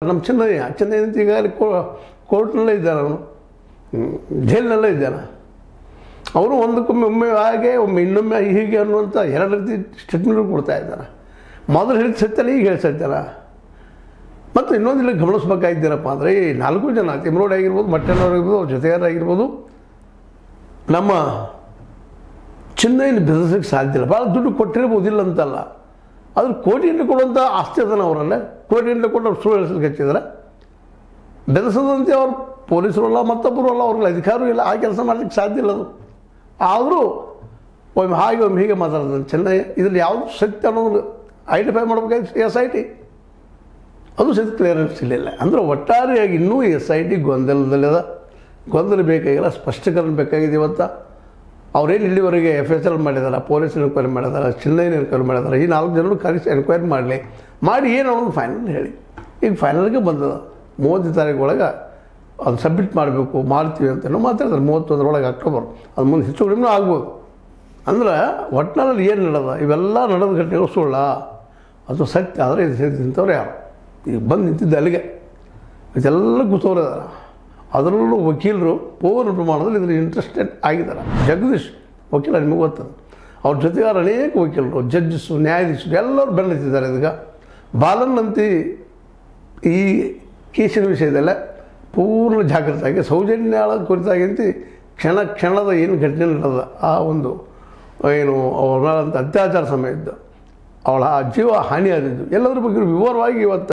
ನಮ್ಮ ಚೆನ್ನೈ ಅಂತ ಈಗಾಗಲೇ ಕೋರ್ಟ್ನಲ್ಲೇ ಇದ್ದಾನೆ, ಅವನು ಜೈಲಿನಲ್ಲೇ ಇದ್ದಾನೆ. ಅವರು ಒಮ್ಮೆ ಹಾಗೆ ಒಮ್ಮೆ ಇನ್ನೊಮ್ಮೆ ಹೀಗೆ ಅನ್ನುವಂಥ ಎರಡು ರೀತಿ ಸ್ಟೇಟ್ಮೆಂಟ್ ಕೊಡ್ತಾ ಇದ್ದಾರೆ. ಮೊದಲು ಹೇಳಿದ ಸತ್ಯನ ಈಗ ಹೇಳಿ ಸತ್ಯನ. ಮತ್ತು ಇನ್ನೊಂದಿಲ್ಲ ಗಮನಿಸ್ಬೇಕಾಗಿದ್ದೀರಪ್ಪ ಅಂದರೆ ಈ 4 ಜನ ತಿಮ್ರೋಡ್ ಆಗಿರ್ಬೋದು, ಮಟ್ಟಣ್ಣವರಾಗಿರ್ಬೋದು, ಅವ್ರ ಜೊತೆಗಾರರಾಗಿರ್ಬೋದು, ನಮ್ಮ ಚೆನ್ನೈನ ಬೆದರಿಸೋಕ್ಕೆ ಸಾಧ್ಯ ಇಲ್ಲ. ಭಾಳ ದುಡ್ಡು ಕೊಟ್ಟಿರ್ಬೋದಿಲ್ಲ ಅಂತಲ್ಲ, ಆದ್ರೆ ಕೋಟಿಯಿಂದ ಕೊಡುವಂಥ ಆಸ್ತಿ ಅದನ್ನು ಅವರಲ್ಲೇ ಕೋಟಿಯಿಂದ ಕೊಟ್ಟು ಅವ್ರು ಸುಳ್ಳು ಹೇಳಿಸ್ಲಿಕ್ಕೆ ಹಚ್ಚಿದ್ರೆ ಬೆದರಿಸೋದಂತೆ ಅವ್ರು ಪೊಲೀಸರು ಅಲ್ಲ, ಮತ್ತೊಬ್ಬರು ಅಲ್ಲ, ಅವ್ರಿಗೆ ಅಧಿಕಾರವೂ ಇಲ್ಲ, ಆ ಕೆಲಸ ಮಾಡಲಿಕ್ಕೆ ಸಾಧ್ಯ ಇಲ್ಲ. ಅದು ಆದರೂ ಒಮ್ಮೆ ಹಾಗೆ ಒಮ್ಮೆ ಹೀಗೆ ಮಾತಾಡ್ತಾನೆ ಚೆನ್ನೈ. ಇದ್ರಲ್ಲಿ ಯಾವುದು ಸತ್ಯ ಅನ್ನೋದು ಐಡೆಂಟಿಫೈ ಮಾಡಬೇಕಾಗಿತ್ತು SIT, ಅದು ಸಹಿತ ಕ್ಲಿಯರೆನ್ಸ್ ಇಲ್ಲ. ಅಂದರೆ ಒಟ್ಟಾರೆಯಾಗಿ ಇನ್ನೂ SIT ಗೊಂದಲದಲ್ಲಿದೆ. ಗೊಂದಲ ಬೇಕಾಗಿಲ್ಲ, ಸ್ಪಷ್ಟೀಕರಣ ಬೇಕಾಗಿದೆ. ಇವತ್ತು ಅವ್ರೇನು ಇಲ್ಲಿವರೆಗೆ FSL ಮಾಡಿದ್ದಾರೆ, ಪೊಲೀಸ್ ಎನ್ಕ್ವೈರಿ ಮಾಡಿದ್ದಾರೆ, ಚೆನ್ನೈನ ಎನ್ಕ್ವೈರಿ ಮಾಡಿದ್ದಾರೆ. ಈ 4 ಜನರು ಕರೆಸಿ ಎನ್ಕ್ವೈರಿ ಮಾಡಿ ಏನು ಅನ್ನೋದು ಫೈನಲ್ ಹೇಳಿ. ಈಗ ಫೈನಲ್ಗೆ ಬಂದದ 30 ತಾರೀಕು ಒಳಗೆ ಅದು ಸಬ್ಮಿಟ್ ಮಾಡಬೇಕು, ಮಾಡ್ತೀವಿ ಅಂತೇನೋ ಮಾತಾಡ್ತಾರೆ. 31 ಅಕ್ಟೋಬರ್, ಅದು ಮುಂದೆ ಹೆಚ್ಚು ಕಡಿಮೆ ಆಗ್ಬೋದು. ಅಂದ್ರೆ ಒಟ್ಟಿನಲ್ಲಿ ಏನು ನಡೆದ, ಇವೆಲ್ಲ ನಡೆದ ಘಟನೆಗಳು ಸುಳ್ಳ ಅದು ಸತ್ಯ ಆದರೆ ಇದು ನಿಂತವ್ರು ಯಾರು ಈಗ ಬಂದು ನಿಂತಿದ್ದ ಅಲ್ಲಿಗೆ ಇದೆಲ್ಲ ಕೂತವ್ರಿದ್ದಾರೆ. ಅದರಲ್ಲೂ ವಕೀಲರು ಪೂರ್ಣ ಪ್ರಮಾಣದಲ್ಲಿ ಇದ್ರ ಇಂಟ್ರೆಸ್ಟೆಡ್ ಆಗಿದ್ದಾರೆ. ಜಗದೀಶ್ ವಕೀಲ ನಿಮಗೆ ಗೊತ್ತದ, ಅವ್ರ ಜೊತೆಗಾರ ಅನೇಕ ವಕೀಲರು, ಜಡ್ಜಸ್ಸು, ನ್ಯಾಯಾಧೀಶರು ಎಲ್ಲರೂ ಬೆನ್ನತ್ತಿದ್ದಾರೆ. ಇದೀಗ ಬಾಲನ್ನಂತಿ ಈ ಕೇಸಿನ ವಿಷಯದಲ್ಲೇ ಪೂರ್ಣ ಜಾಗೃತಾಗಿ ಸೌಜನ್ಯಾಳ ಕುರಿತಾಗಿಂತ ಕ್ಷಣದ ಏನು ಘಟನೆ ನಡೆದ, ಆ ಒಂದು ಏನು ಅವರ ಅತ್ಯಾಚಾರ ಸಮಯ ಇದ್ದು ಅವಳ ಜೀವ ಹಾನಿಯಾದಿದ್ದು ಎಲ್ಲದರ ಬಗ್ಗೆ ವಿವರವಾಗಿ ಇವತ್ತು